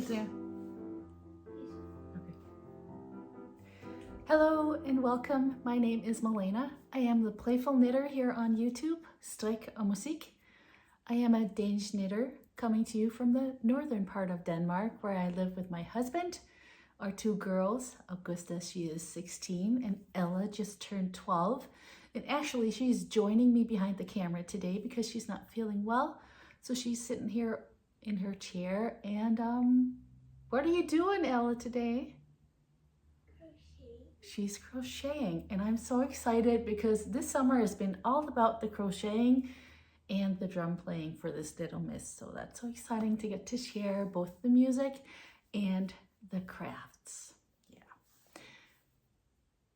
kids now. Okay. Hello and welcome. My name is Malene. I am the Playful Knitter here on YouTube, Strik og Musik. I am a Danish knitter coming to you from the northern part of Denmark, where I live with my husband, our two girls. Augusta, she is 16, and Ella just turned 12. And actually, she's joining me behind the camera today because she's not feeling well. So she's sitting here in her chair. And what are you doing, Ella, today? She's crocheting, and I'm so excited because this summer has been all about the crocheting and the drum playing for this little miss. So that's so exciting to get to share both the music and the crafts. Yeah.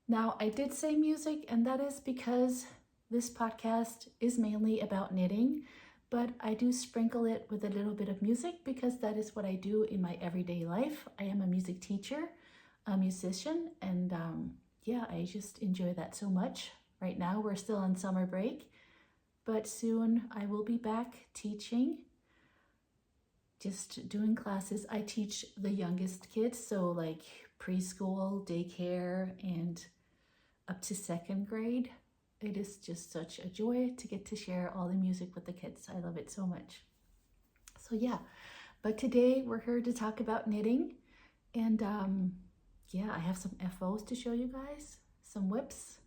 Now, I did say music, and that is because this podcast is mainly about knitting, but I do sprinkle it with a little bit of music because that is what I do in my everyday life. I am a music teacher, a musician, and yeah, I just enjoy that so much. Right now we're still on summer break, but soon I will be back teaching, just doing classes. I teach the youngest kids, so like preschool, daycare, and up to second grade. It is just such a joy to get to share all the music with the kids. I love it so much. So yeah, but today we're here to talk about knitting, and yeah, I have some FOs to show you guys, some whips,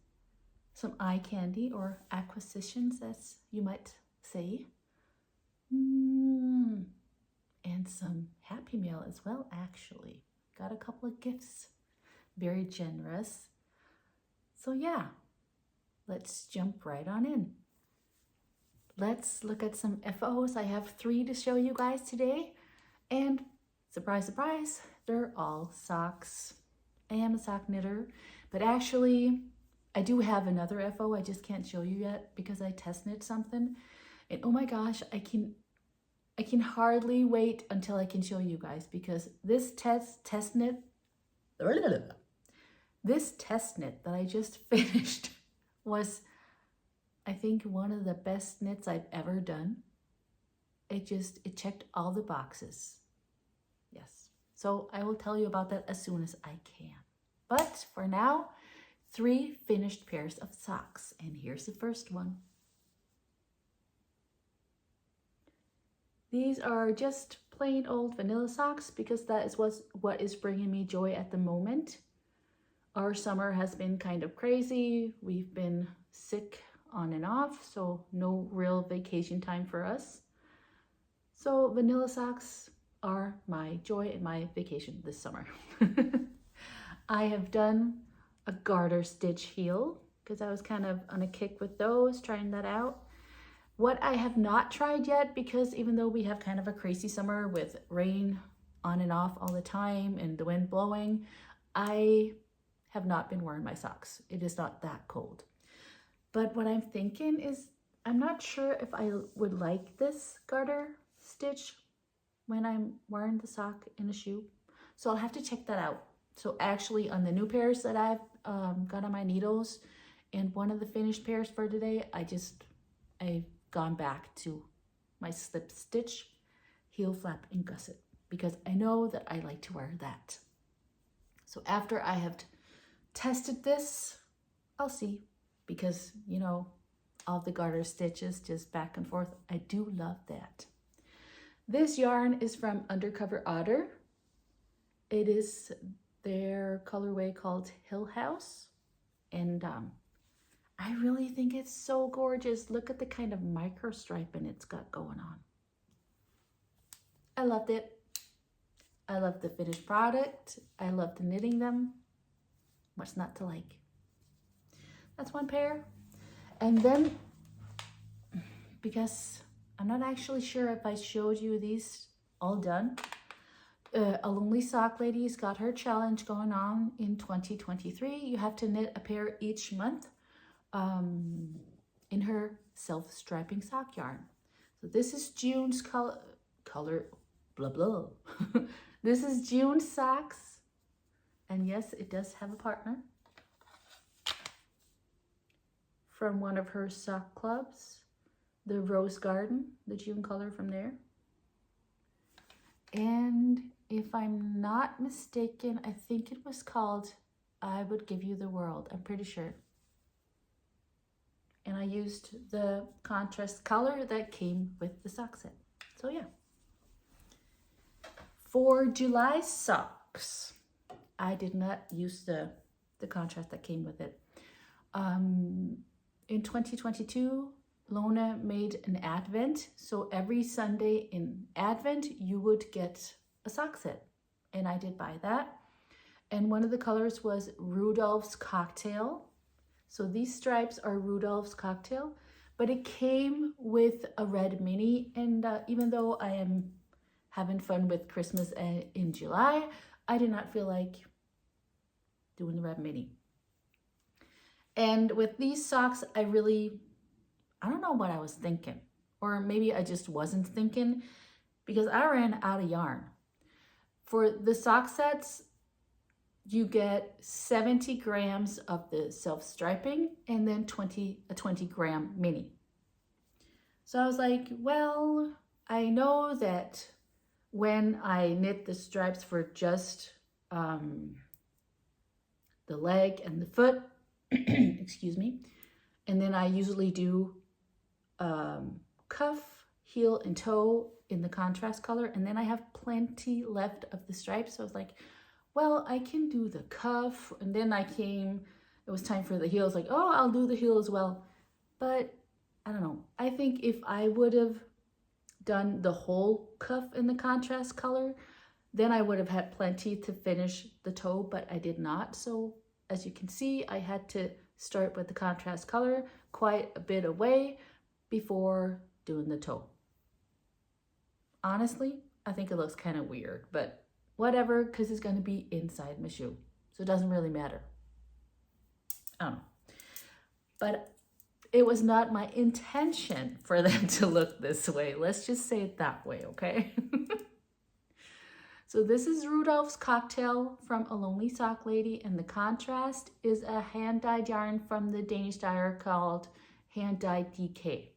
some eye candy or acquisitions, as you might say, and some Happy Meal as well, actually. Got a couple of gifts, very generous. So yeah, let's jump right on in. Let's look at some FOs. I have 3 to show you guys today, and surprise, surprise, they're all socks. I am a sock knitter, but actually I do have another FO. I just can't show you yet because I test knit something, and oh my gosh, I can hardly wait until I can show you guys, because this test knit that I just finished was, I think, one of the best knits I've ever done. It checked all the boxes. Yes. So I will tell you about that as soon as I can. But for now, 3 finished pairs of socks. And here's the first one. These are just plain old vanilla socks because that is what is bringing me joy at the moment. Our summer has been kind of crazy. We've been sick on and off, so no real vacation time for us. So vanilla socks are my joy and my vacation this summer. I have done a garter stitch heel because I was kind of on a kick with those, trying that out. What I have not tried yet, because even though we have kind of a crazy summer with rain on and off all the time and the wind blowing, I have not been wearing my socks. It is not that cold. But what I'm thinking is, I'm not sure if I would like this garter stitch when I'm wearing the sock in a shoe. So I'll have to check that out. So actually on the new pairs that I've got on my needles and one of the finished pairs for today, I've gone back to my slip stitch, heel flap, and gusset, because I know that I like to wear that. So after I have tested this, I'll see, because you know, all the garter stitches just back and forth, I do love that. This yarn is from Undercover Otter. It is their colorway called Hill House, and I really think it's so gorgeous. Look at the kind of micro striping it's got going on. I loved it. I love the finished product. I love the knitting them. What's not to like? That's one pair. And then, because I'm not actually sure if I showed you these all done, Alonelysocklady's got her challenge going on in 2023. You have to knit a pair each month in her self-striping sock yarn. So this is June's color, blah, blah. This is June's socks. And yes, it does have a partner from one of her sock clubs, the Rosegarden, the June color from there. And if I'm not mistaken, I think it was called I Would Give You the World. I'm pretty sure. And I used the contrast color that came with the sock set. So yeah. For July socks, I did not use the contrast that came with it. In 2022, Lona made an advent. So every Sunday in Advent, you would get a sock set. And I did buy that. And one of the colors was Rudolph's Cocktail. So these stripes are Rudolph's Cocktail, but it came with a red mini. And even though I am having fun with Christmas in July, I did not feel like doing the red mini. And with these socks, I don't know what I was thinking, or maybe I just wasn't thinking, because I ran out of yarn. For the sock sets, you get 70 grams of the self-striping and then a 20 gram mini. So I was like, well, I know that when I knit the stripes for just the leg and the foot, excuse me, and then I usually do cuff, heel, and toe in the contrast color, and then I have plenty left of the stripes. So I was like, well, I can do the cuff. And then it was time for the heel. I was like, oh, I'll do the heel as well. But I don't know. I think if I would have done the whole cuff in the contrast color, then I would have had plenty to finish the toe, but I did not. So as you can see, I had to start with the contrast color quite a bit away before doing the toe. Honestly, I think it looks kind of weird, but whatever, because it's going to be inside my shoe. So it doesn't really matter. I don't know. But it was not my intention for them to look this way. Let's just say it that way, okay? So this is Rudolph's Cocktail from Alonelysocklady, and the contrast is a hand-dyed yarn from the Danish dyer called Handdyed.dk.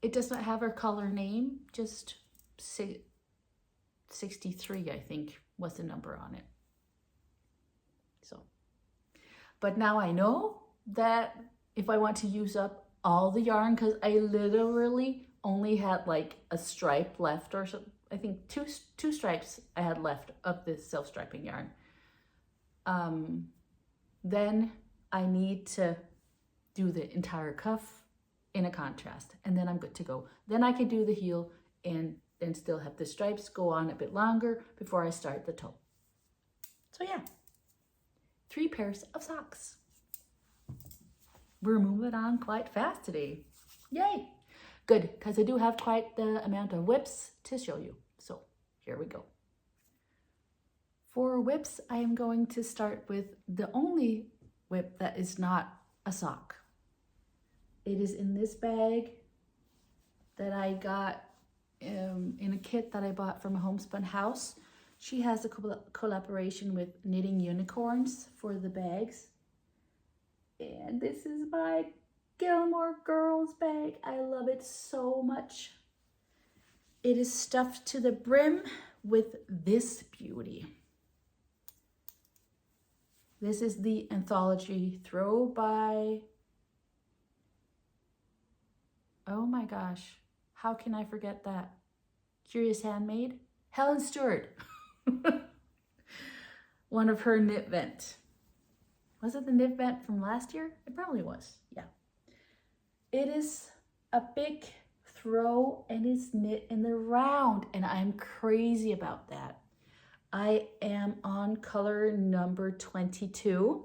It does not have her color name, just 63, I think, was the number on it. So, but now I know that if I want to use up all the yarn, because I literally only had like a stripe left, or so, I think two stripes I had left of this self-striping yarn. Then I need to do the entire cuff in a contrast, and then I'm good to go. Then I can do the heel and then still have the stripes go on a bit longer before I start the toe. So yeah, 3 pairs of socks. We're moving on quite fast today. Yay! Good, because I do have quite the amount of whips to show you. So here we go. For whips, I am going to start with the only whip that is not a sock. It is in this bag that I got in a kit that I bought from Ahomespunhouse. She has a collaboration with Knitting Unicorns for the bags. And this is my Gilmore Girls bag. I love it so much. It is stuffed to the brim with this beauty. This is the Anthology throw by, oh my gosh, how can I forget that? Curious Handmade? Helen Stewart. One of her knit vent. Was it the knit vent from last year? It probably was, yeah. It is a big throw and it's knit in the round, and I'm crazy about that. I am on color number 22.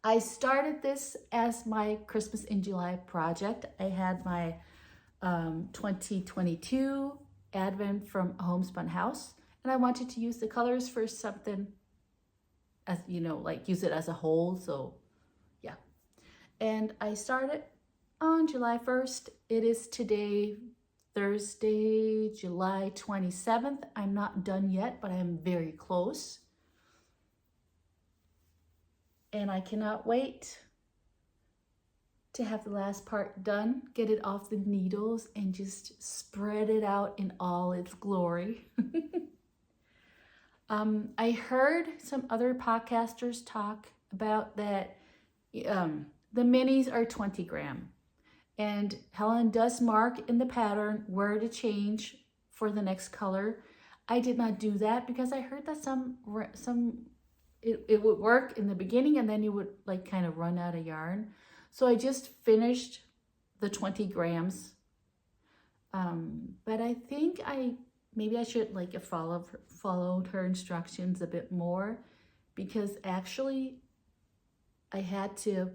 I started this as my Christmas in July project. I had my 2022 Advent from Ahomespunhouse, and I wanted to use the colors for something, as you know, like use it as a whole. So yeah, and I started on July 1st. It is today, Thursday, July 27th. I'm not done yet, but I'm very close. And I cannot wait to have the last part done, get it off the needles, and just spread it out in all its glory. I heard some other podcasters talk about that the minis are 20 gram. And Helen does mark in the pattern where to change for the next color. I did not do that because I heard that it would work in the beginning and then you would like kind of run out of yarn. So I just finished the 20 grams. But I think maybe I should like followed her instructions a bit more, because actually I had to,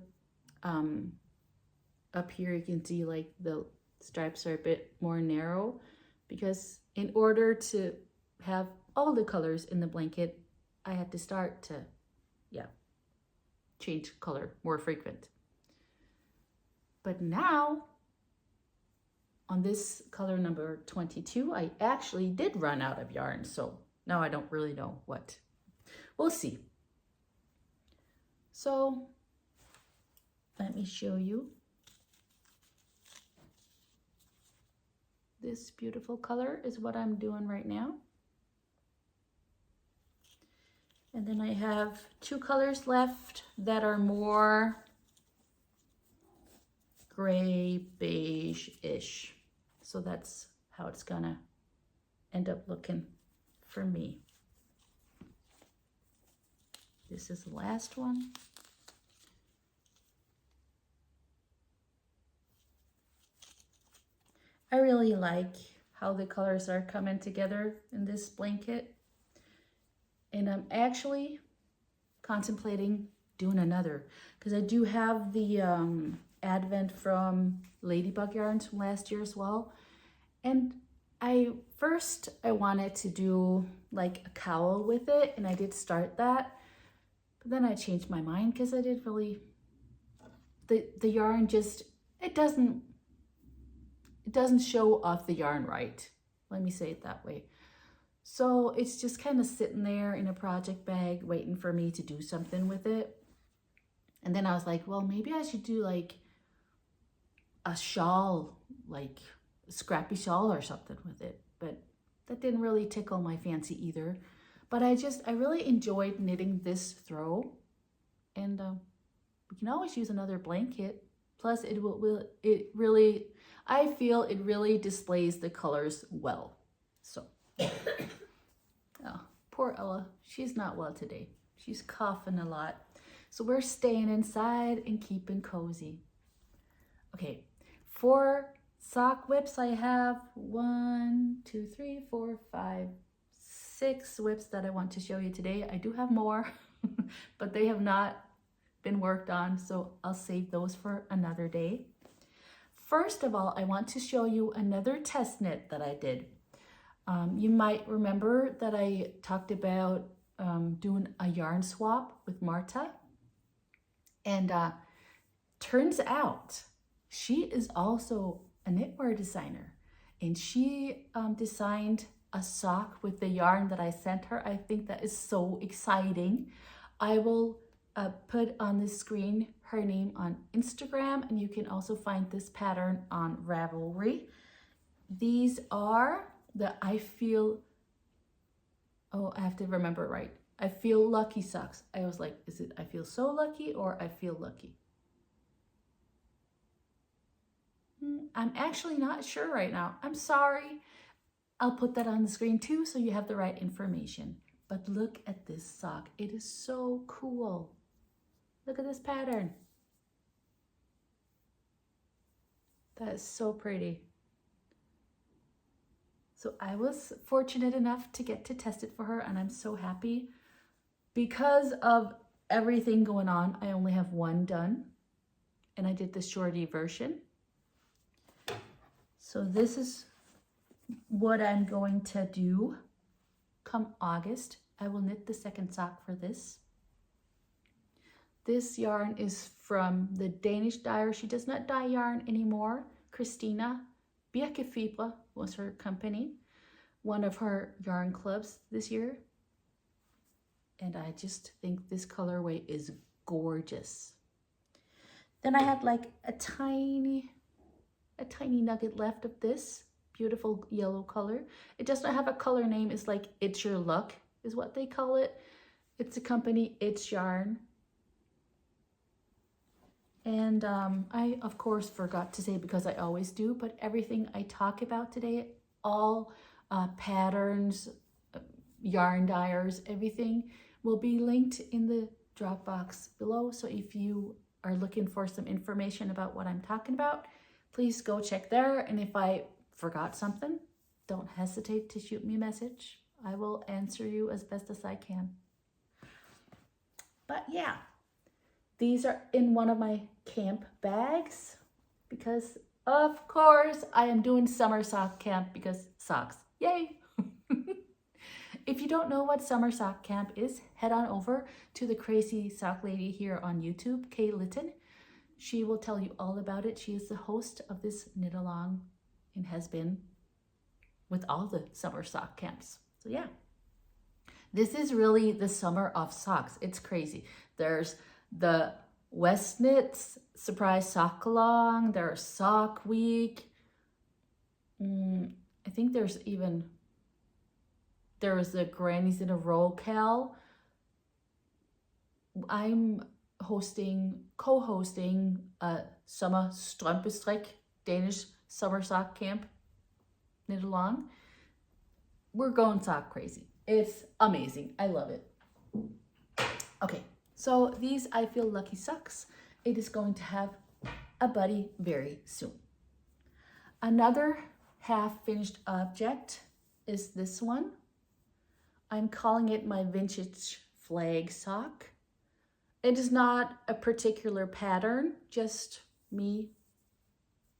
up here you can see like the stripes are a bit more narrow, because in order to have all the colors in the blanket, I had to start to, change color more frequent. But now, on this color number 22, I actually did run out of yarn. So now I don't really know what. We'll see. So let me show you. This beautiful color is what I'm doing right now. And then I have 2 colors left that are more gray beige-ish. So that's how it's gonna end up looking for me. This is the last one. I really like how the colors are coming together in this blanket. And I'm actually contemplating doing another, because I do have the Advent from Ladybug Yarns from last year as well. And I wanted to do like a cowl with it, and I did start that. But then I changed my mind because I didn't really, the yarn just, it doesn't show off the yarn right. Let me say it that way. So it's just kind of sitting there in a project bag waiting for me to do something with it. And then I was like, well, maybe I should do like a shawl, like a scrappy shawl or something with it. But that didn't really tickle my fancy either. But I really enjoyed knitting this throw. And we can always use another blanket. Plus I feel it really displays the colors well. So, oh, poor Ella. She's not well today. She's coughing a lot. So we're staying inside and keeping cozy. Okay, for sock whips, I have 1, 2, 3, 4, 5, 6 whips that I want to show you today. I do have more, but they have not been worked on, so I'll save those for another day. First of all, I want to show you another test knit that I did. You might remember that I talked about doing a yarn swap with Marta. And turns out she is also a knitwear designer. And she designed a sock with the yarn that I sent her. I think that is so exciting. I will put on the screen her name on Instagram, and you can also find this pattern on Ravelry. These are the I have to remember it right. I feel lucky socks. I was like, is it I feel so lucky or I feel lucky? I'm actually not sure right now. I'm sorry. I'll put that on the screen too so you have the right information. But look at this sock. It is so cool. Look at this pattern. That is so pretty. So I was fortunate enough to get to test it for her, and I'm so happy. Because of everything going on, I only have one done, and I did the shorty version. So this is what I'm going to do come August. I will knit the second sock for this. This yarn is from the Danish dyer. She does not dye yarn anymore. Christina. Birkefibre was her company. One of her yarn clubs this year. And I just think this colorway is gorgeous. Then I had like a tiny nugget left of this beautiful yellow color. It does not have a color name. It's like It's Your Luck is what they call it. It's a company, It's Yarn. And I, of course, forgot to say, because I always do, but everything I talk about today, all patterns, yarn dyers, everything will be linked in the drop box below. So if you are looking for some information about what I'm talking about, please go check there. And if I forgot something, don't hesitate to shoot me a message. I will answer you as best as I can. But yeah, these are in one of my camp bags because, of course, I am doing summer sock camp because socks. Yay! If you don't know what summer sock camp is, head on over to the Crazy Sock Lady here on YouTube, Kay Litton. She will tell you all about it. She is the host of this knit along and has been with all the summer sock camps. So yeah, this is really the summer of socks. It's crazy. There's the West Knits Surprise Sock Along. There's Sock Week. I think there was the Grannies in a Row Cal. I'm co-hosting a summer strømpestrik, Danish summer sock camp knit along. We're going sock crazy. It's amazing. I love it. Okay, so these I Feel Lucky socks. It is going to have a buddy very soon. Another half finished object is this one. I'm calling it my vintage flag sock. It is not a particular pattern, just me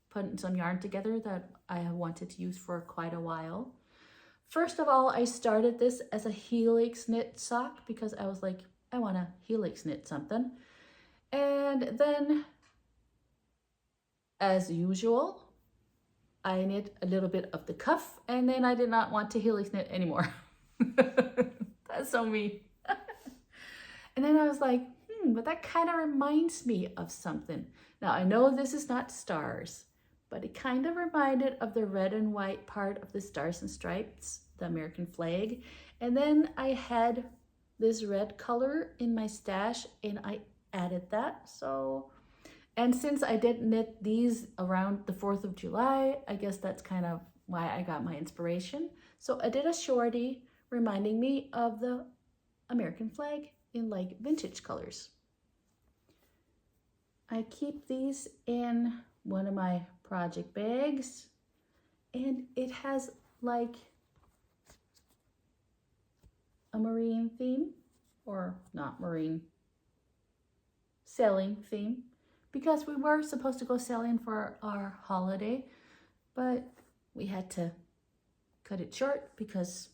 putting some yarn together that I have wanted to use for quite a while. First of all, I started this as a helix knit sock because I was like, I want to helix knit something. And then, as usual, I knit a little bit of the cuff, and then I did not want to helix knit anymore. That's so me. And then I was like, but that kind of reminds me of something. Now, I know this is not stars, but it kind of reminded of the red and white part of the Stars and Stripes, the American flag. And then I had this red color in my stash and I added that. So, and since I did knit these around the 4th of July, I guess that's kind of why I got my inspiration. So I did a shorty reminding me of the American flag in like vintage colors. I keep these in one of my project bags, and it has like a marine theme, or not marine, sailing theme, because we were supposed to go sailing for our holiday, but we had to cut it short because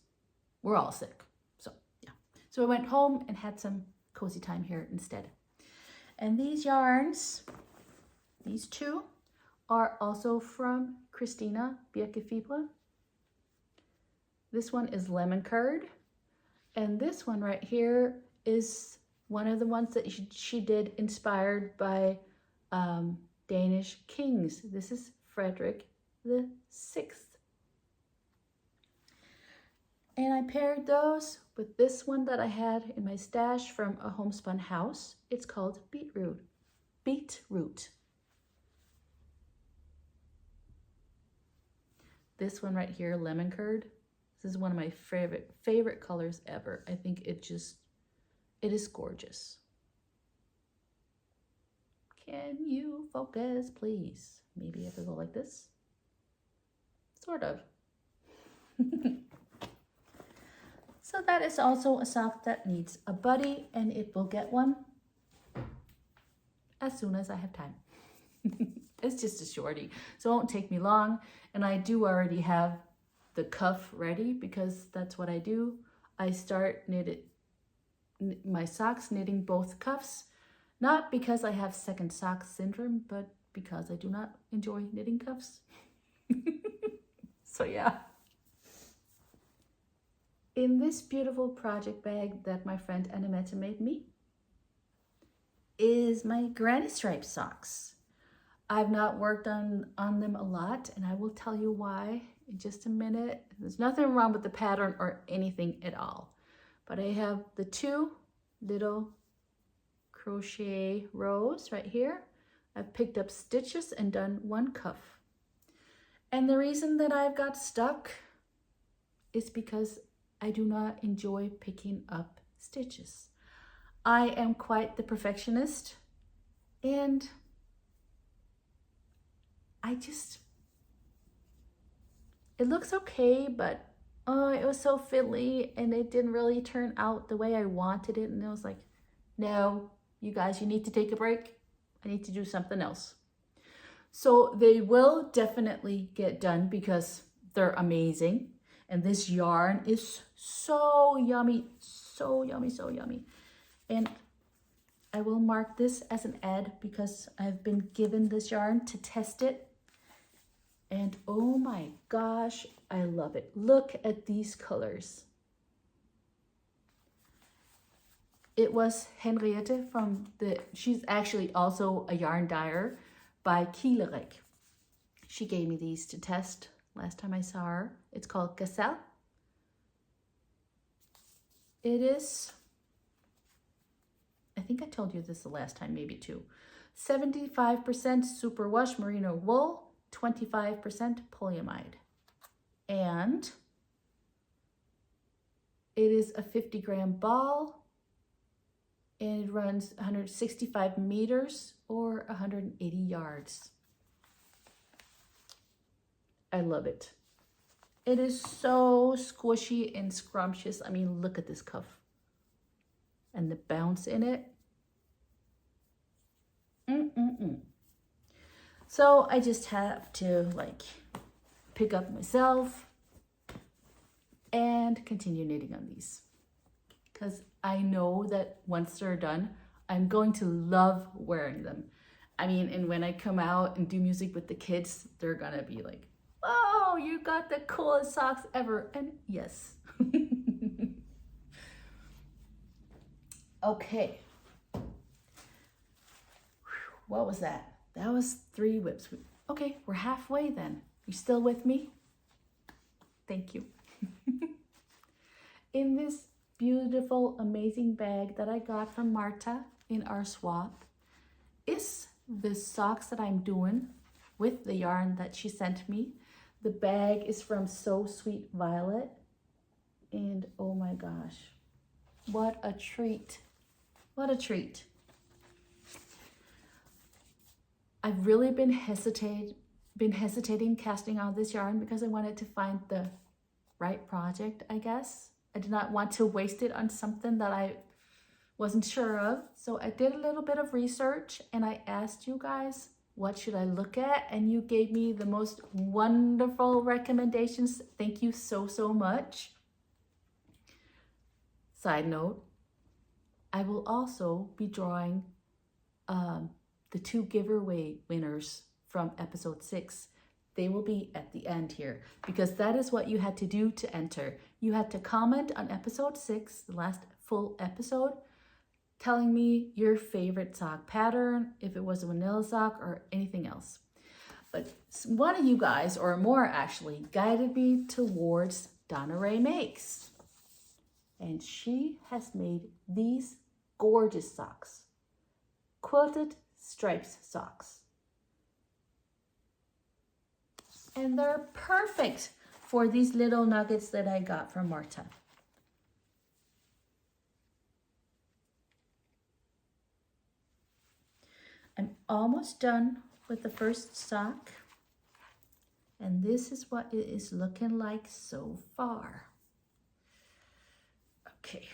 we're all sick. So yeah, so I went home and had some cozy time here instead. And these yarns, these two, are also from Christina Birkefibre. This one is lemon curd, and this one right here is one of the ones that she did inspired by Danish kings. This is Frederick the Sixth. And I paired those with this one that I had in my stash from Ahomespunhouse. It's called Beetroot. Beetroot. This one right here, lemon curd. This is one of my favorite colors ever. I think it is gorgeous. Can you focus, please? Maybe I could go like this. Sort of. So that is also a sock that needs a buddy, and it will get one as soon as I have time. It's just a shorty, so it won't take me long. And I do already have the cuff ready because that's what I do. I start my socks knitting both cuffs, not because I have second sock syndrome, but because I do not enjoy knitting cuffs. So yeah. In this beautiful project bag that my friend Annijuuti made me, is my granny stripe socks. I've not worked on them a lot, and I will tell you why in just a minute. There's nothing wrong with the pattern or anything at all. But I have the 2 little crochet rows right here. I've picked up stitches and done 1 cuff. And the reason that I've got stuck is because I do not enjoy picking up stitches. I am quite the perfectionist, and it looks okay, but it was so fiddly and it didn't really turn out the way I wanted it. And I was like, no, you guys, you need to take a break. I need to do something else. So they will definitely get done because they're amazing. And this yarn is so yummy, so yummy, so yummy. And I will mark this as an ad because I've been given this yarn to test it. And oh my gosh, I love it. Look at these colors. It was Henriette she's actually also a yarn dyer by Kielerik. She gave me these to test last time I saw her. It's called Gazelle. It is, I think I told you this the last time, maybe too. 75% superwash merino wool, 25% polyamide. And it is a 50-gram ball. And it runs 165 meters or 180 yards. I love it. It is so squishy and scrumptious. I mean, look at this cuff. And the bounce in it. So I just have to pick up myself and continue knitting on these. Because I know that once they're done, I'm going to love wearing them. I mean, and when I come out and do music with the kids, they're gonna be like, oh, you got the coolest socks ever. And yes. Okay. What was that? That was 3 whips. Okay, we're halfway then. You still with me? Thank you. In this beautiful, amazing bag that I got from Marta in our swap is the socks that I'm doing with the yarn that she sent me. The bag is from So Sweet Violet, and oh my gosh, what a treat. What a treat. I've really been hesitating casting out this yarn because I wanted to find the right project, I guess. I did not want to waste it on something that I wasn't sure of. So I did a little bit of research and I asked you guys, what should I look at? And you gave me the most wonderful recommendations. Thank you so, so much. Side note, I will also be drawing the 2 giveaway winners from episode 6. They will be at the end here because that is what you had to do to enter. You had to comment on episode 6, the last full episode, telling me your favorite sock pattern, if it was a vanilla sock or anything else. But one of you guys, or more actually, guided me towards Donna Ray Makes. And she has made these gorgeous socks. Quilted stripes socks. And they're perfect for these little nuggets that I got from Marta. I'm almost done with the first sock. And this is what it is looking like so far. Okay.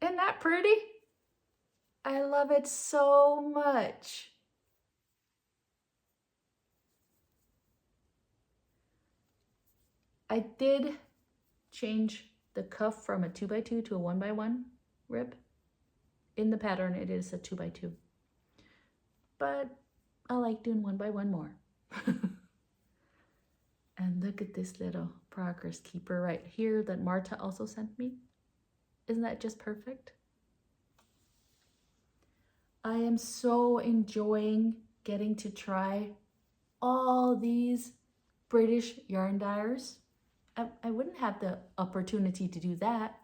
Isn't that pretty? I love it so much. I did change the cuff from a 2x2 to a 1x1 rib. In the pattern, it is a 2x2. But I like doing 1x1 more. And look at this little progress keeper right here that Marta also sent me. Isn't that just perfect? I am so enjoying getting to try all these British yarn dyers. I wouldn't have the opportunity to do that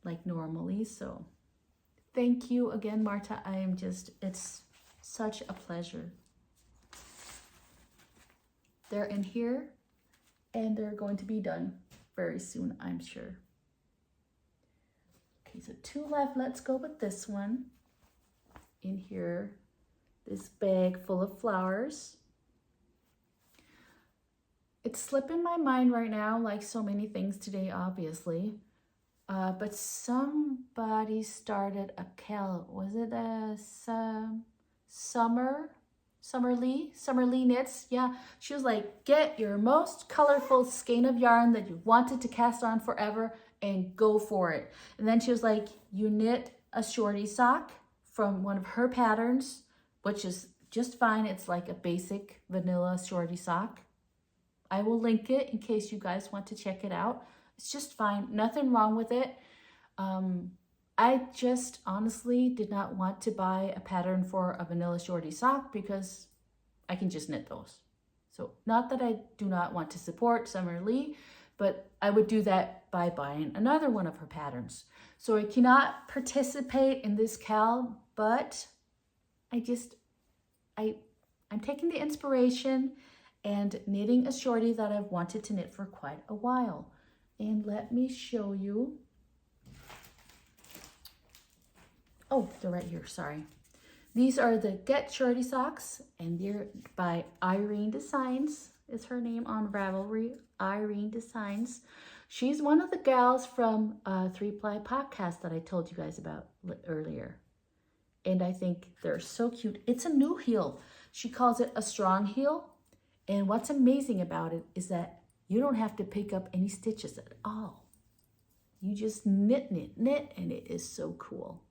like normally. So thank you again, Marta. It's such a pleasure. They're in here and they're going to be done very soon, I'm sure. Okay, so 2 left. Let's go with this one. In here, this bag full of flowers. It's slipping my mind right now, like so many things today, obviously. But somebody started a was it a Summer Lee Knits? Yeah, she was like, get your most colorful skein of yarn that you wanted to cast on forever and go for it. And then she was like, you knit a shorty sock from one of her patterns, which is just fine. It's like a basic vanilla shorty sock. I will link it in case you guys want to check it out. It's just fine. Nothing wrong with it. I just honestly did not want to buy a pattern for a vanilla shorty sock because I can just knit those. So not that I do not want to support Summer Lee, but I would do that by buying another one of her patterns. So I cannot participate in this cal, but I'm taking the inspiration and knitting a shorty that I've wanted to knit for quite a while. And let me show you. Oh, they're right here, sorry. These are the Get Shorty socks, and they're by Irene Designs, is her name on Ravelry, Irene Designs. She's one of the gals from 3-Ply Podcast that I told you guys about earlier. And I think they're so cute. It's a new heel. She calls it a strong heel. And what's amazing about it is that you don't have to pick up any stitches at all. You just knit, and it is so cool.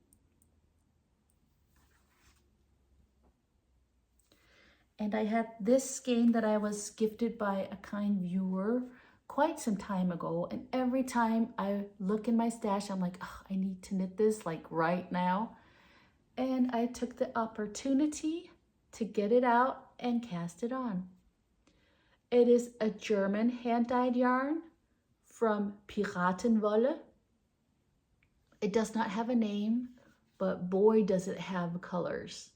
And I had this skein that I was gifted by a kind viewer quite some time ago. And every time I look in my stash, I'm like, oh, I need to knit this like right now. And I took the opportunity to get it out and cast it on. It is a German hand-dyed yarn from Piratenwolle. It does not have a name, but boy, does it have colors.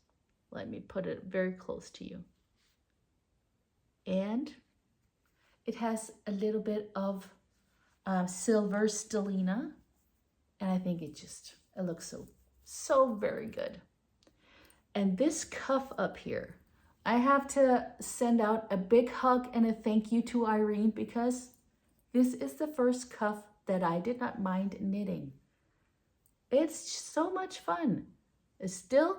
Let me put it very close to you. And it has a little bit of silver stellina. And I think it looks so very good. And this cuff up here, I have to send out a big hug and a thank you to Irene because this is the first cuff that I did not mind knitting. It's so much fun. It's still,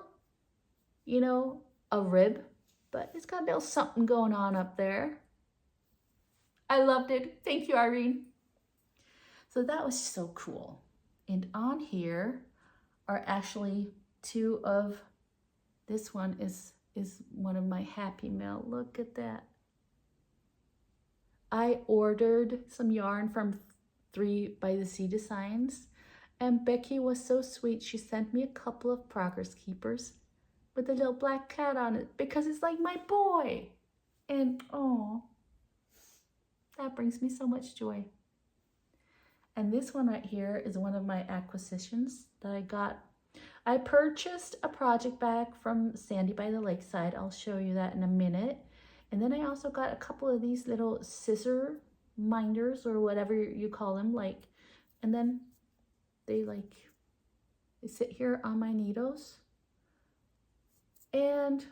a rib, but it's got a little something going on up there. I loved it. Thank you, Irene. So that was so cool. And on here are actually two of, this one is one of my Happy Mail. Look at that. I ordered some yarn from 3 by the Sea Designs, and Becky was so sweet. She sent me a couple of Progress Keepers with a little black cat on it because it's like my boy. And oh, that brings me so much joy. And this one right here is one of my acquisitions that I got. I purchased a project bag from Sandy by the Lakeside. I'll show you that in a minute. And then I also got a couple of these little scissor minders or whatever you call them, and then they sit here on my needles. And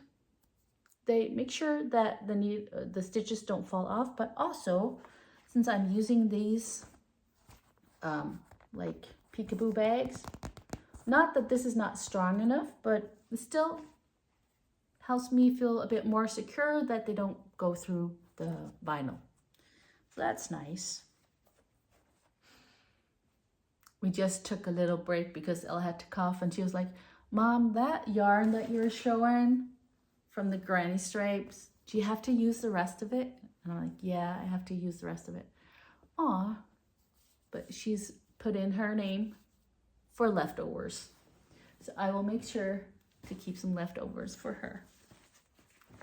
they make sure that the stitches don't fall off, but also since I'm using these peekaboo bags, not that this is not strong enough, but it still helps me feel a bit more secure that they don't go through the vinyl. So that's nice. We just took a little break because Elle had to cough, and she was like, Mom, that yarn that you're showing from the granny stripes, do you have to use the rest of it? And I'm like, yeah, I have to use the rest of it. Aw, but she's put in her name for leftovers. So I will make sure to keep some leftovers for her.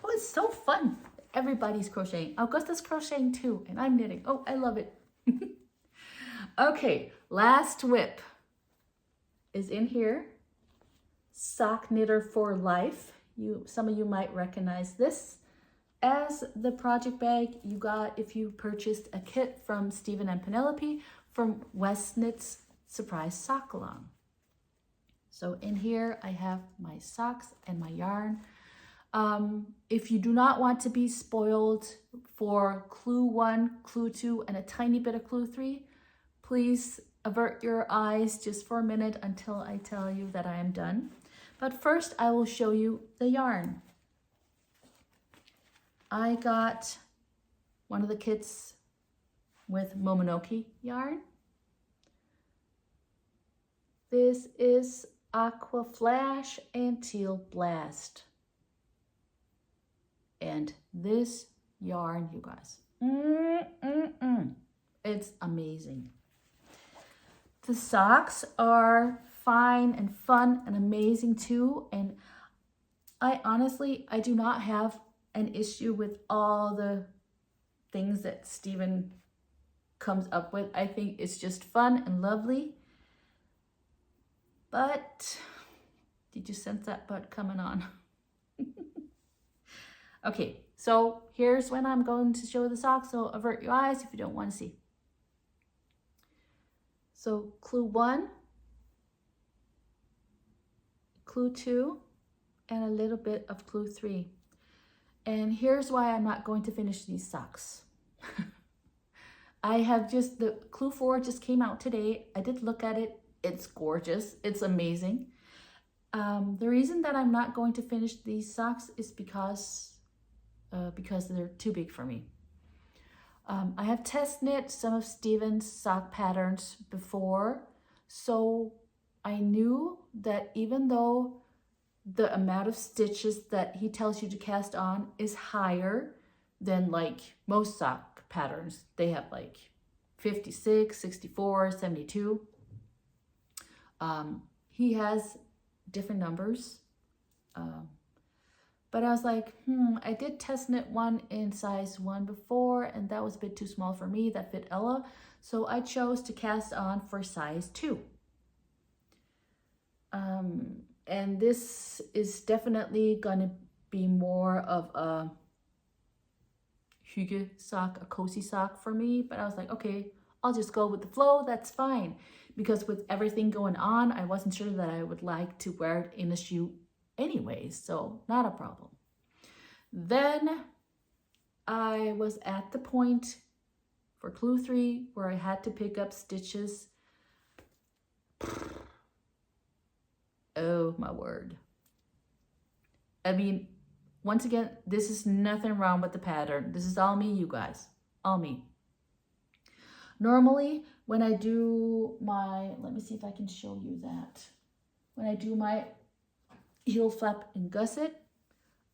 Oh, it's so fun. Everybody's crocheting. Augusta's crocheting too, and I'm knitting. Oh, I love it. Okay, last whip is in here. Sock Knitter for Life. Some of you might recognize this as the project bag you got if you purchased a kit from Stephen and Penelope from West Knit's Surprise Sock Along. So in here I have my socks and my yarn. If you do not want to be spoiled for clue 1, clue 2, and a tiny bit of clue 3, please avert your eyes just for a minute until I tell you that I am done. But first I will show you the yarn. I got one of the kits with Momonoki yarn. This is Aqua Flash and Teal Blast. And this yarn, you guys, it's amazing. The socks are fine and fun and amazing too. And I do not have an issue with all the things that Stephen comes up with. I think it's just fun and lovely. But did you sense that butt coming on? Okay, so here's when I'm going to show the socks, so avert your eyes if you don't want to see. So clue 1, clue 2, and a little bit of clue 3. And here's why I'm not going to finish these socks. The clue 4 just came out today. I did look at it. It's gorgeous. It's amazing. The reason that I'm not going to finish these socks is because they're too big for me. I have test knit some of Stephen's sock patterns before, so I knew that even though the amount of stitches that he tells you to cast on is higher than like most sock patterns, they have like 56, 64, 72. He has different numbers. But I was like, I did test knit one in size 1 before, and that was a bit too small for me. That fit Ella. So I chose to cast on for size 2. And this is definitely gonna be more of a hygge sock, a cozy sock for me. But I was like, okay, I'll just go with the flow. That's fine. Because with everything going on, I wasn't sure that I would like to wear it in a shoe anyways, so not a problem. Then I was at the point for clue 3 where I had to pick up stitches. Oh my word. I mean, once again, this is nothing wrong with the pattern. This is all me, you guys. All me. Normally, when I do my, let me see if I can show you that. When I do my heel flap and gusset,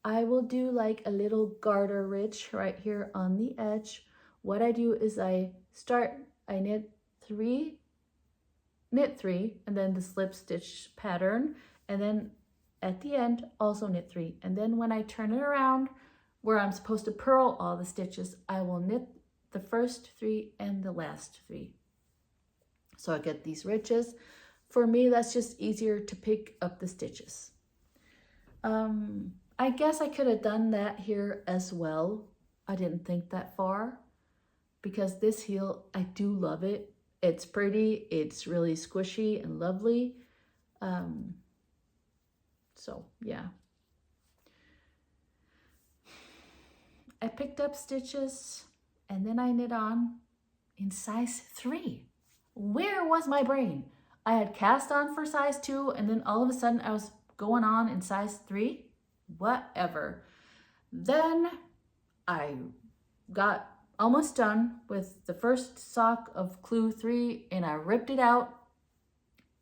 I will do like a little garter ridge right here on the edge. What I do is I knit 3, and then the slip stitch pattern, and then at the end also knit 3, and then when I turn it around where I'm supposed to purl all the stitches, I will knit the first 3 and the last 3. So I get these ridges. For me, that's just easier to pick up the stitches. I guess I could have done that here as well. I didn't think that far because this heel, I do love it. It's pretty, it's really squishy and lovely. So yeah. I picked up stitches and then I knit on in size 3. Where was my brain? I had cast on for size 2 and then all of a sudden I was going on in size 3. Whatever. Then I got almost done with the first sock of clue 3 and I ripped it out,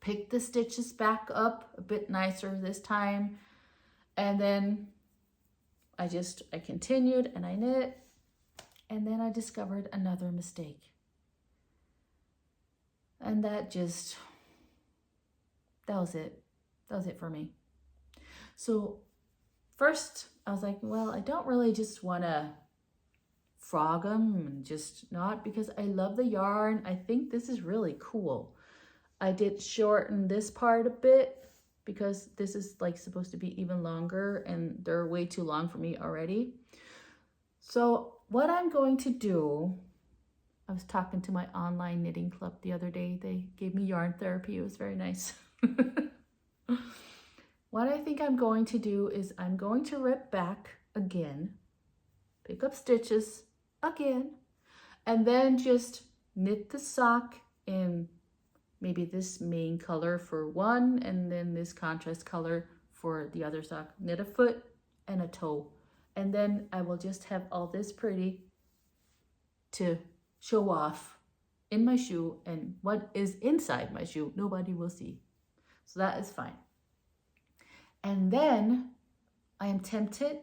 picked the stitches back up a bit nicer this time, and then I continued and I knit, and then I discovered another mistake. And that just that was it. That was it for me. So first I was like, well, I don't really just want to frog them and just not, because I love the yarn. I think this is really cool. I did shorten this part a bit because this is like supposed to be even longer and they're way too long for me already. So what I'm going to do, I was talking to my online knitting club the other day. They gave me yarn therapy. It was very nice. What I think I'm going to do is I'm going to rip back again, pick up stitches again, and then just knit the sock in maybe this main color for one, and then this contrast color for the other sock. Knit a foot and a toe. And then I will just have all this pretty to show off in my shoe, and what is inside my shoe, nobody will see. So that is fine. And then I am tempted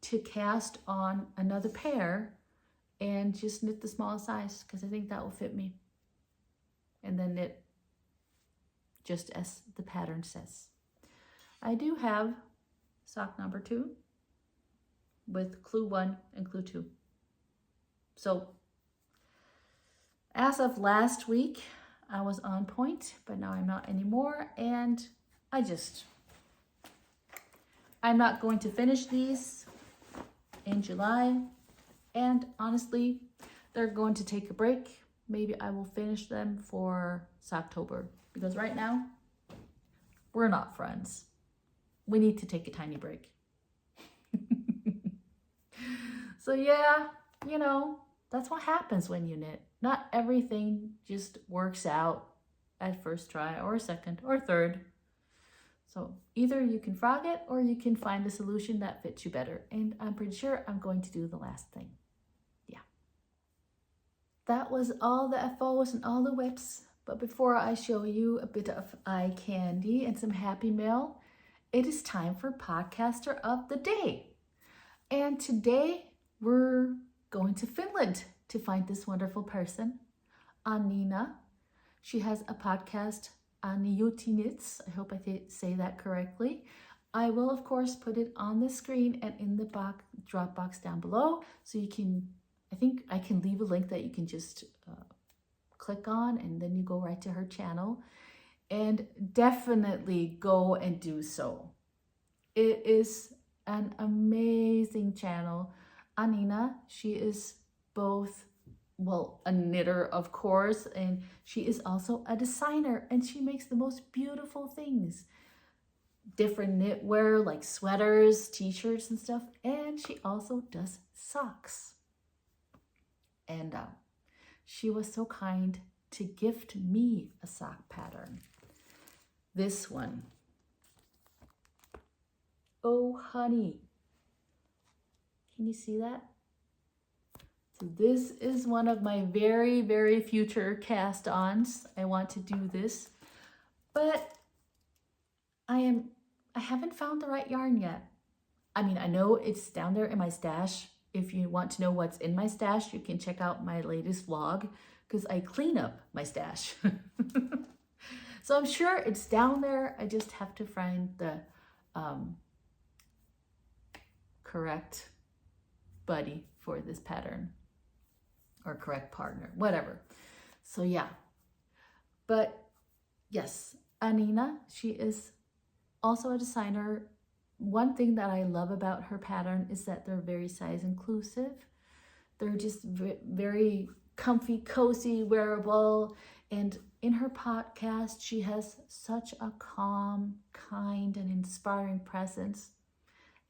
to cast on another pair and just knit the small size, because I think that will fit me. And then knit just as the pattern says. I do have sock number 2 with clue 1 and clue 2. So as of last week, I was on point, but now I'm not anymore. And I'm not going to finish these in July. And honestly, they're going to take a break. Maybe I will finish them for October, because right now we're not friends. We need to take a tiny break. So yeah, you know, that's what happens when you knit. Not everything just works out at first try or second or third. So either you can frog it or you can find a solution that fits you better. And I'm pretty sure I'm going to do the last thing. Yeah. That was all the FOs and all the whips. But before I show you a bit of eye candy and some happy mail, it is time for Podcaster of the Day. And today we're going to Finland to find this wonderful person, Annina. She has a podcast, Annijuuti Knits. I hope I say that correctly. I will, of course, put it on the screen and in the drop box down below. So you can, I think I can leave a link that you can just click on, and then you go right to her channel. And definitely go and do so. It is an amazing channel. Annina, she is both, well, a knitter, of course, and she is also a designer, and she makes the most beautiful things. Different knitwear like sweaters, t-shirts and stuff, and she also does socks. And she was so kind to gift me a sock pattern. This one. Oh, honey. Can you see that? So this is one of my very, very future cast-ons. I want to do this, but I haven't found the right yarn yet. I mean, I know it's down there in my stash. If you want to know what's in my stash, you can check out my latest vlog, because I clean up my stash. So I'm sure it's down there. I just have to find the correct buddy for this pattern, or correct partner, whatever. So yeah, but yes, Annina, she is also a designer. One thing that I love about her pattern is that they're very size inclusive. They're just very comfy, cozy, wearable. And in her podcast, she has such a calm, kind, and inspiring presence.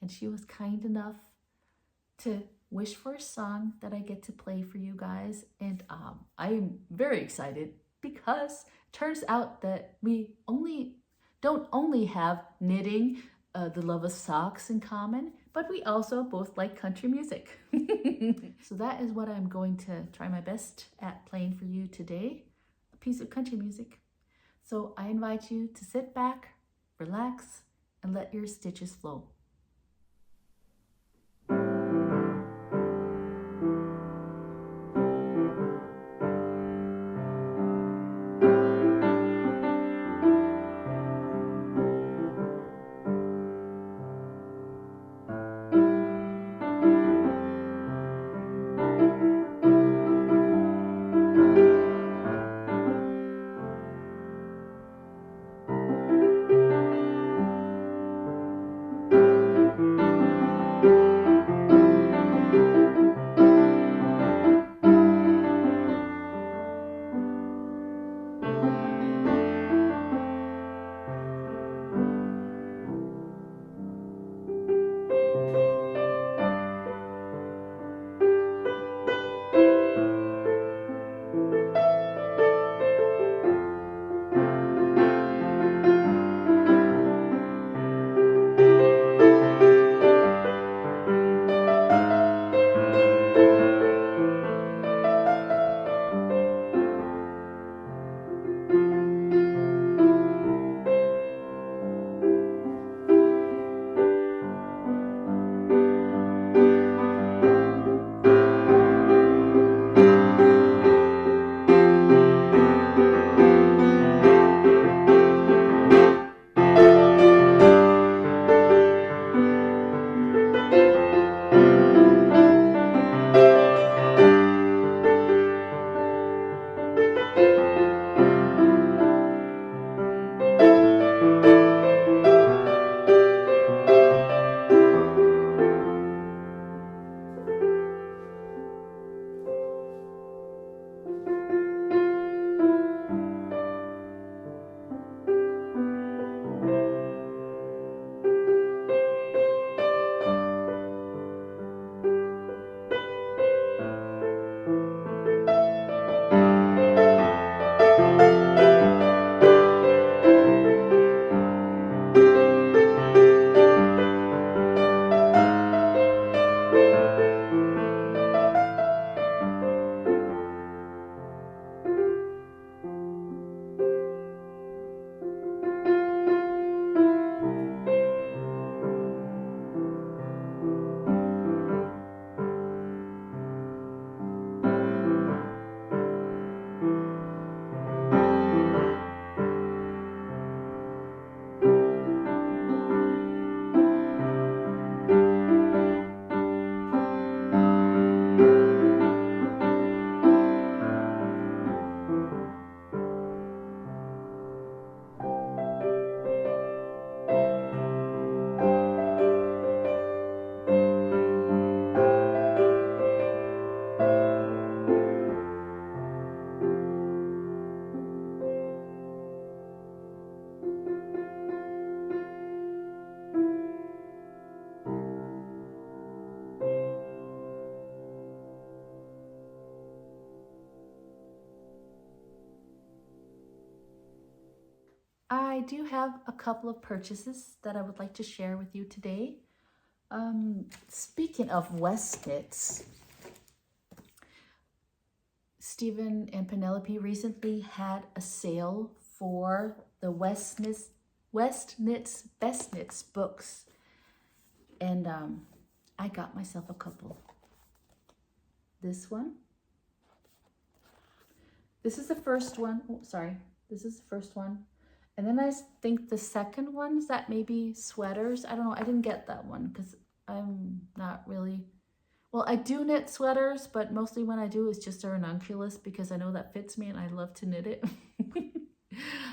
And she was kind enough to wish for a song that I get to play for you guys. And I am very excited, because it turns out that we don't only have knitting, the love of socks in common, but we also both like country music. So that is what I'm going to try my best at playing for you today, a piece of country music. So I invite you to sit back, relax, and let your stitches flow. do have a couple of purchases that I would like to share with you today. Speaking of West Knits, Stephen and Penelope recently had a sale for the West Knits Best Knits books. And I got myself a couple. This one. This is the first one. Oh, sorry. This is the first one. And then I think the second one is that maybe sweaters. I don't know. I didn't get that one because I'm not really... Well, I do knit sweaters, but mostly when I do, it's just a ranunculus because I know that fits me and I love to knit it.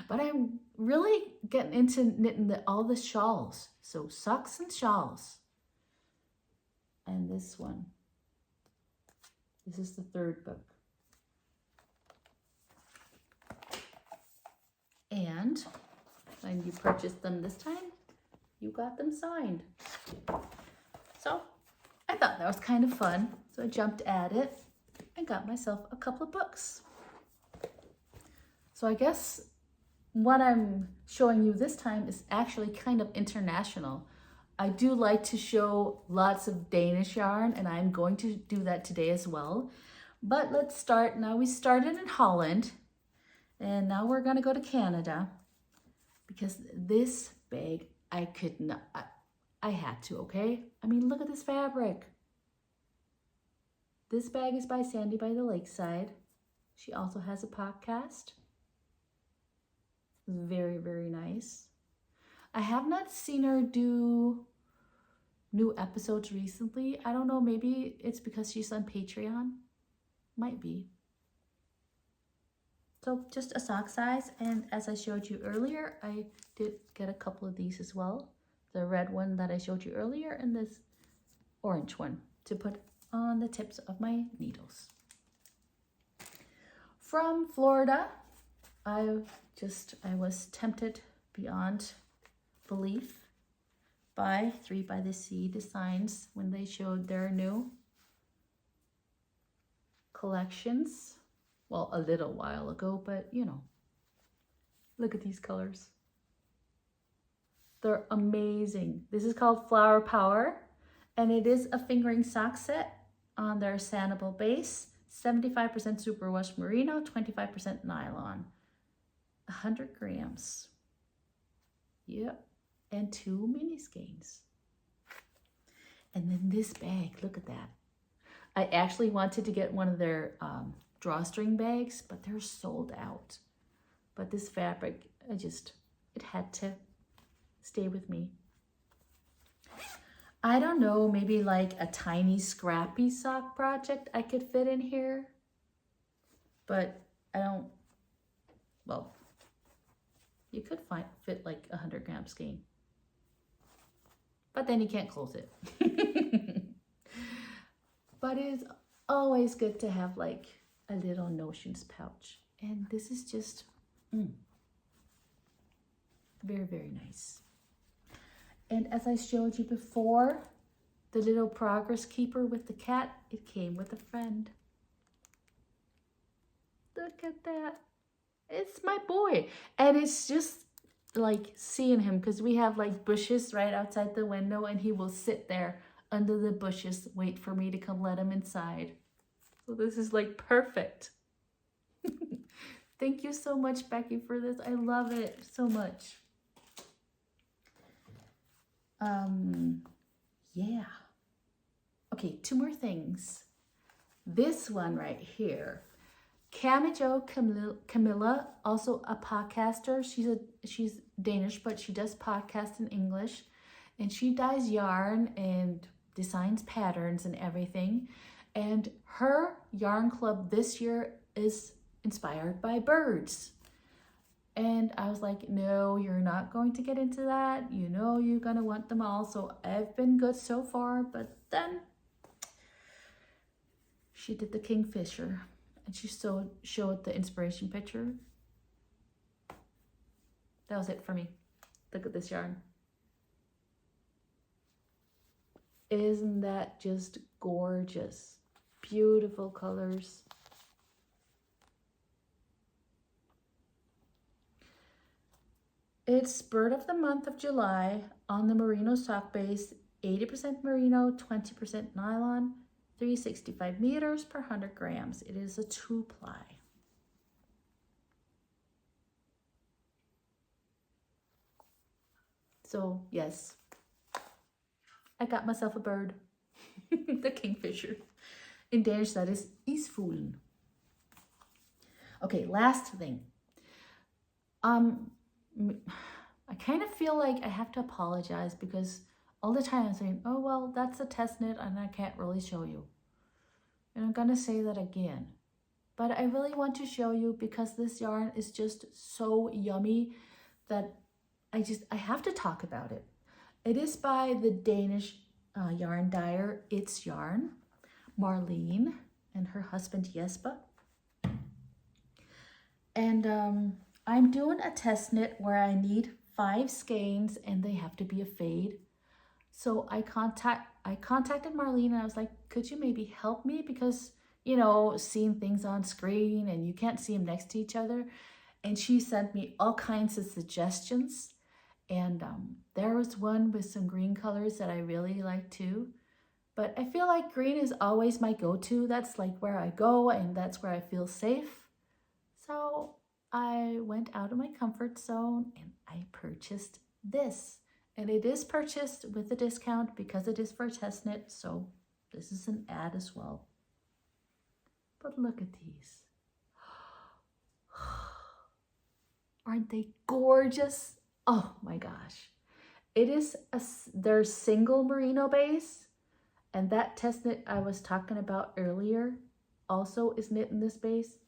But I'm really getting into knitting all the shawls. So socks and shawls. And this one. This is the third book. And when you purchased them this time, you got them signed. So I thought that was kind of fun. So I jumped at it and got myself a couple of books. So I guess what I'm showing you this time is actually kind of international. I do like to show lots of Danish yarn, and I'm going to do that today as well. But let's start. Now we started in Holland, and now we're going to go to Canada because this bag, I could not, I had to, okay? I mean, look at this fabric. This bag is by Sandy by the Lakeside. She also has a podcast. Very, very nice. I have not seen her do new episodes recently. I don't know, maybe it's because she's on Patreon. Might be. So just a sock size, and as I showed you earlier, I did get a couple of these as well. The red one that I showed you earlier and this orange one to put on the tips of my needles. From Florida, I was tempted beyond belief by 3 by the Sea Designs when they showed their new collections. Well, a little while ago, but you know, look at these colors. They're amazing. This is called Flower Power, and it is a fingering sock set on their sandable base. 75% superwash merino, 25% nylon. 100 grams. Yep. And 2 mini skeins. And then this bag, look at that. I actually wanted to get one of their drawstring bags, but they're sold out. But this fabric, it had to stay with me. I don't know, maybe like a tiny scrappy sock project I could fit in here. But I don't, well, you could fit like 100 gram skein. But then you can't close it. But it is always good to have like a little notions pouch. And this is just very, very nice. And as I showed you before, the little progress keeper with the cat, it came with a friend. Look at that. It's my boy. And it's just like seeing him because we have like bushes right outside the window, and he will sit there under the bushes, wait for me to come let him inside. So this is like perfect. Thank you so much, Becky, for this. I love it so much. Yeah. Okay, 2 more things. This one right here. Camilla, also a podcaster. She's Danish, but she does podcast in English. And she dyes yarn and designs patterns and everything. And her yarn club this year is inspired by birds. And I was like, no, you're not going to get into that. You know you're going to want them all. So I've been good so far. But then she did the kingfisher. And she showed the inspiration picture. That was it for me. Look at this yarn. Isn't that just gorgeous? Beautiful colors. It's Bird of the Month of July on the merino sock base, 80% merino, 20% nylon, 365 meters per 100 grams. It is a 2-ply. So yes, I got myself a bird, the kingfisher. In Danish, that is isfuglen. Okay, last thing. I kind of feel like I have to apologize because all the time I'm saying, oh, well, that's a test knit and I can't really show you. And I'm gonna say that again. But I really want to show you because this yarn is just so yummy that I have to talk about it. It is by the Danish yarn dyer, It's Yarn, Marlene, and her husband Jesper. And I'm doing a test knit where I need 5 skeins and they have to be a fade. So I contacted Marlene and I was like, could you maybe help me? Because, you know, seeing things on screen and you can't see them next to each other. And she sent me all kinds of suggestions. And there was one with some green colors that I really like too. But I feel like green is always my go-to. That's like where I go and that's where I feel safe. So I went out of my comfort zone and I purchased this. And it is purchased with a discount because it is for a test knit. So this is an ad as well. But look at these. Aren't they gorgeous? Oh my gosh. It is their single merino base. And that test knit I was talking about earlier also is knit in this base.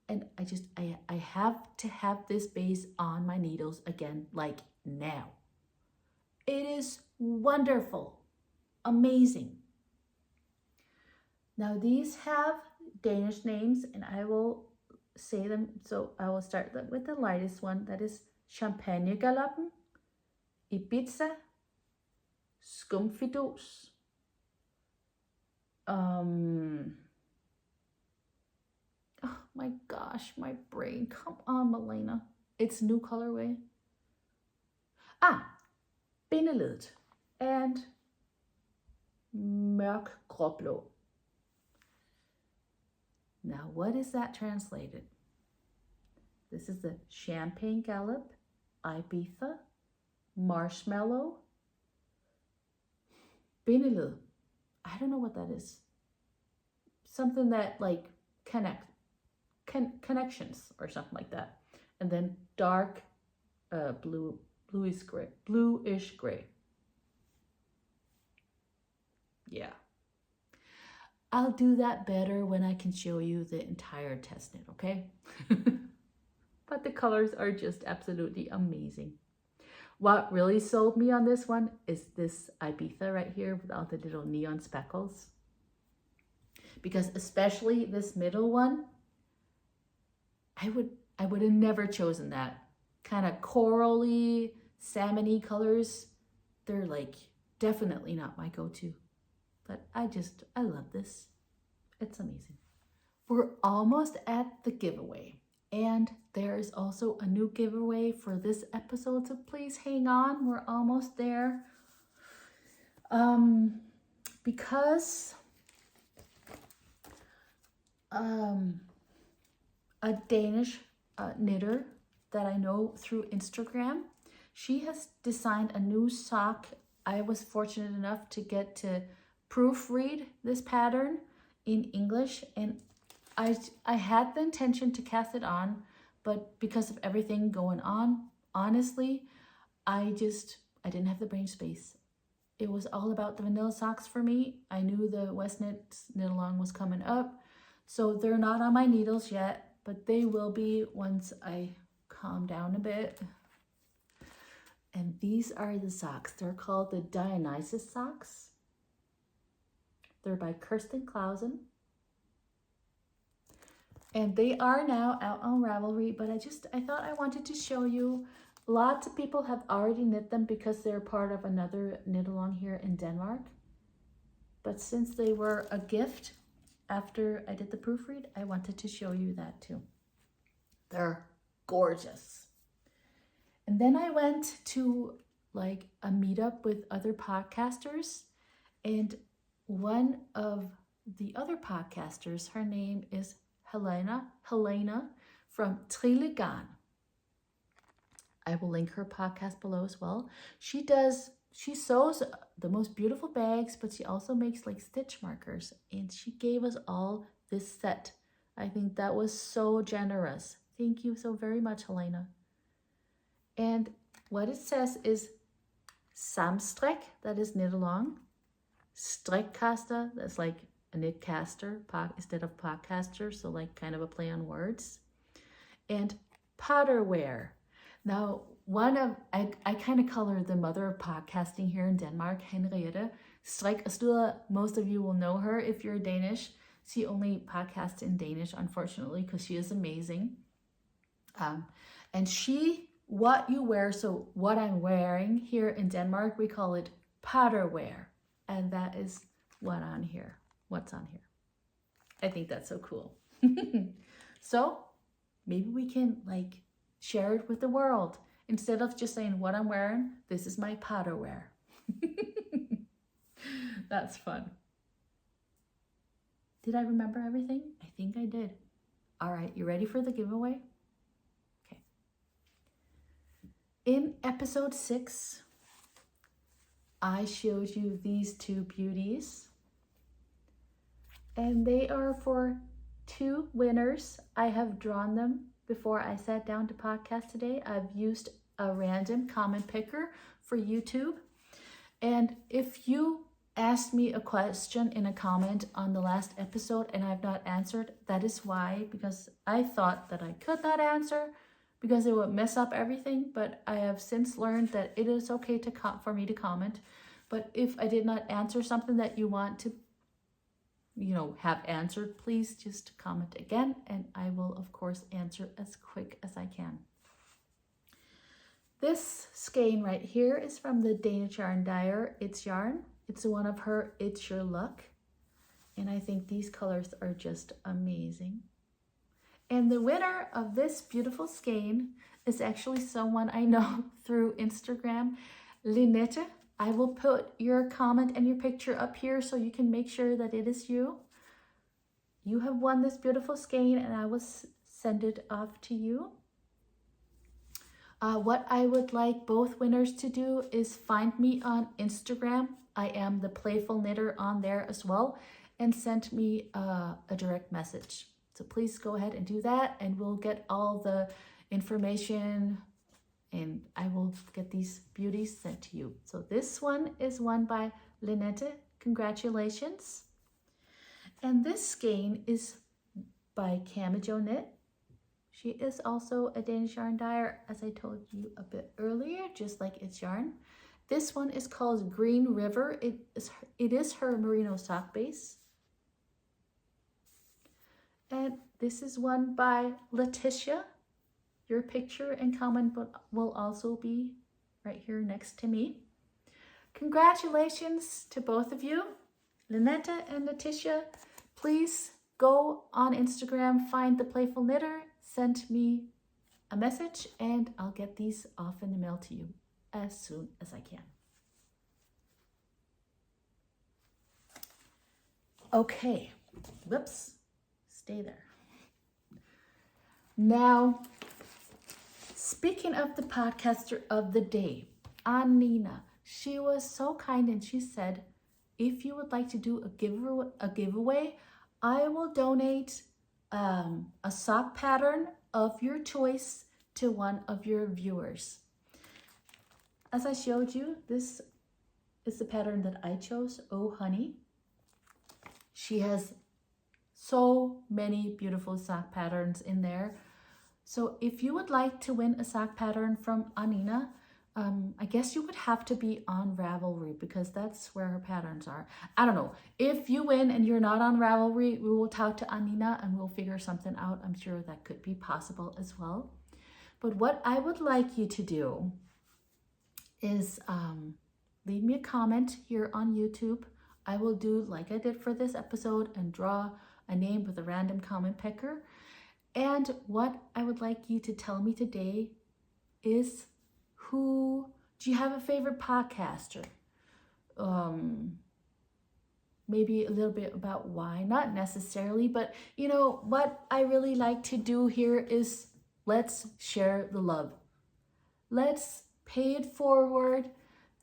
And I have to have this base on my needles again, like now. It is wonderful, amazing. Now these have Danish names and I will say them. So I will start with the lightest one. That is Champagnegaloppen, Ibiza, Skumfidos. Oh my gosh, my brain. Come on, Malene. It's new colorway. Bindeledet and mørk gråblå. Now, what is that translated? This is the Champagne Gallop, Ibiza, Marshmallow, Bindeledet. I don't know what that is. Something that like connections or something like that. And then dark bluish gray. Yeah. I'll do that better when I can show you the entire test knit, okay? But the colors are just absolutely amazing. What really sold me on this one is this Ibiza right here with all the little neon speckles. Because especially this middle one, I would have never chosen that. Kind of corally, salmon-y colors. They're like definitely not my go-to. But I love this. It's amazing. We're almost at the giveaway. And there is also a new giveaway for this episode. So please hang on. We're almost there. Because a Danish knitter that I know through Instagram, she has designed a new sock. I was fortunate enough to get to proofread this pattern in English, and I had the intention to cast it on, but because of everything going on, honestly, I didn't have the brain space. It was all about the vanilla socks for me. I knew the West Knit Along was coming up, so they're not on my needles yet, but they will be once I calm down a bit. And these are the socks. They're called the Dionysus socks. They're by Kirsten Clausen. And they are now out on Ravelry, but I thought I wanted to show you. Lots of people have already knit them because they're part of another knit along here in Denmark. But since they were a gift after I did the proofread, I wanted to show you that too. They're gorgeous. And then I went to like a meetup with other podcasters, and one of the other podcasters, her name is Helena from Trillegarn. I will link her podcast below as well. She sews the most beautiful bags, but she also makes like stitch markers, and she gave us all this set. I think that was so generous. Thank you so very much, Helena. And what it says is samstrik, that is knit along, strikkaster, that's like a knit caster instead of podcaster, so like kind of a play on words, and potterware. Now, I kind of color the mother of podcasting here in Denmark, Henriette Strik Astuda. Most of you will know her if you're Danish. She only podcasts in Danish, unfortunately, because she is amazing. And what you wear, so what I'm wearing here in Denmark, we call it potterwear. And that is what's on here. I think that's so cool. So maybe we can like share it with the world. Instead of just saying what I'm wearing, this is my potterwear. That's fun. Did I remember everything? I think I did. All right, you ready for the giveaway? Okay. In episode 6, I showed you these 2 beauties. And they are for 2 winners. I have drawn them before I sat down to podcast today. I've used a random comment picker for YouTube. And if you asked me a question in a comment on the last episode and I've not answered, that is why, because I thought that I could not answer because it would mess up everything. But I have since learned that it is okay for me to comment. But if I did not answer something that you want to have answered, please just comment again, and I will of course answer as quick as I can. This skein right here is from the Danish yarn dyer It's Yarn. It's one of her It's Your Luck, and I think these colors are just amazing. And the winner of this beautiful skein is actually someone I know through Instagram, Linette. I will put your comment and your picture up here so you can make sure that it is you. You have won this beautiful skein, and I will send it off to you. What I would like both winners to do is find me on Instagram. I am the Playful Knitter on there as well, and send me a direct message. So please go ahead and do that, and we'll get all the information, and I will get these beauties sent to you. So this one is won by Linette. Congratulations. And this skein is by Camajo Knit. She is also a Danish yarn dyer, as I told you a bit earlier, just like It's Yarn. This one is called Green River. It is her merino sock base. And this is one by Letitia. Your picture and comment will also be right here next to me. Congratulations to both of you, Linette and Letitia. Please go on Instagram, find the Playful Knitter, send me a message, and I'll get these off in the mail to you as soon as I can. Okay, whoops, stay there. Now, speaking of the podcaster of the day, Anina, she was so kind and she said, if you would like to do a giveaway, I will donate a sock pattern of your choice to one of your viewers. As I showed you, this is the pattern that I chose, Oh Honey. She has so many beautiful sock patterns in there. So if you would like to win a sock pattern from Anina, I guess you would have to be on Ravelry because that's where her patterns are. I don't know. If you win and you're not on Ravelry, we will talk to Anina and we'll figure something out. I'm sure that could be possible as well. But what I would like you to do is leave me a comment here on YouTube. I will do like I did for this episode and draw a name with a random comment picker. And what I would like you to tell me today is do you have a favorite podcaster? Maybe a little bit about why, not necessarily, but you know what I really like to do here is let's share the love. Let's pay it forward,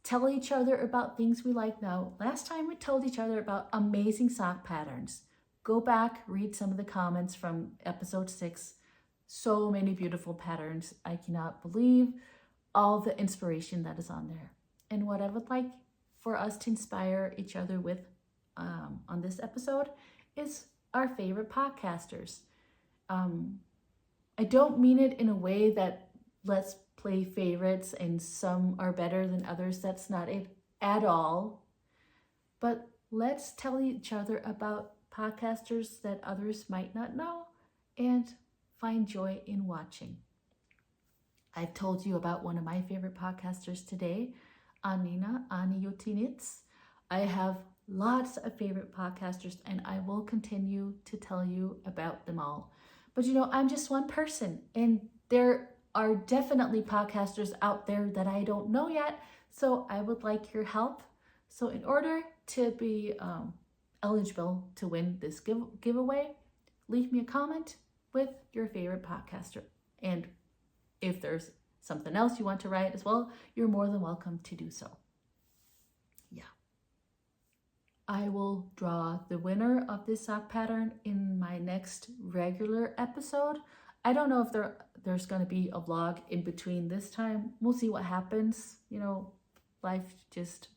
tell each other about things we like now. Last time we told each other about amazing sock patterns. Go back, read some of the comments from episode 6. So many beautiful patterns. I cannot believe all the inspiration that is on there. And what I would like for us to inspire each other with on this episode is our favorite podcasters. I don't mean it in a way that let's play favorites and some are better than others. That's not it at all. But let's tell each other about podcasters that others might not know and find joy in watching. I've told you about one of my favorite podcasters today, Annijuuti. I have lots of favorite podcasters and I will continue to tell you about them all. But you know, I'm just one person and there are definitely podcasters out there that I don't know yet. So I would like your help. So in order to be eligible to win this giveaway, leave me a comment with your favorite podcaster. And if there's something else you want to write as well, you're more than welcome to do so. Yeah. I will draw the winner of this sock pattern in my next regular episode. I don't know if there's going to be a vlog in between this time. We'll see what happens. You know, life just,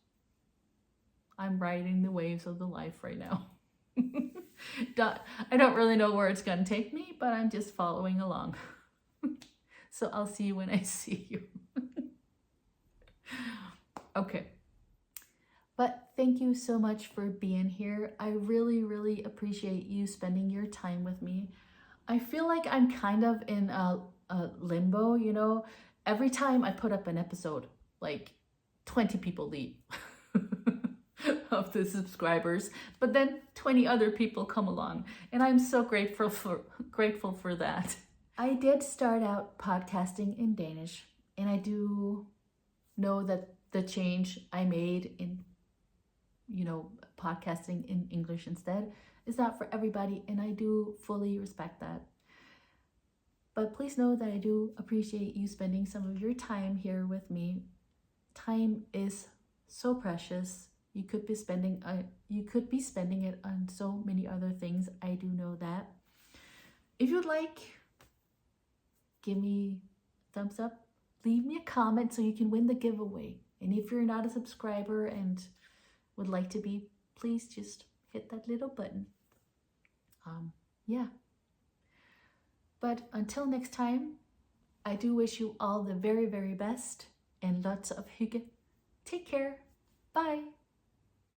I'm riding the waves of the life right now. I don't really know where it's going to take me, but I'm just following along. So I'll see you when I see you. Okay. But thank you so much for being here. I really, really appreciate you spending your time with me. I feel like I'm kind of in a limbo, you know. Every time I put up an episode, like 20 people leave of the subscribers, but then 20 other people come along, and I'm so grateful for that. I did start out podcasting in Danish, and I do know that the change I made in, you know, podcasting in English instead is not for everybody, and I do fully respect that. But please know that I do appreciate you spending some of your time here with me. Time is so precious. You could be spending it on so many other things. I do know that. If you'd like, give me a thumbs up, leave me a comment so you can win the giveaway. And if you're not a subscriber and would like to be, please just hit that little button. Yeah. But until next time, I do wish you all the very, very best and lots of hygge. Take care. Bye.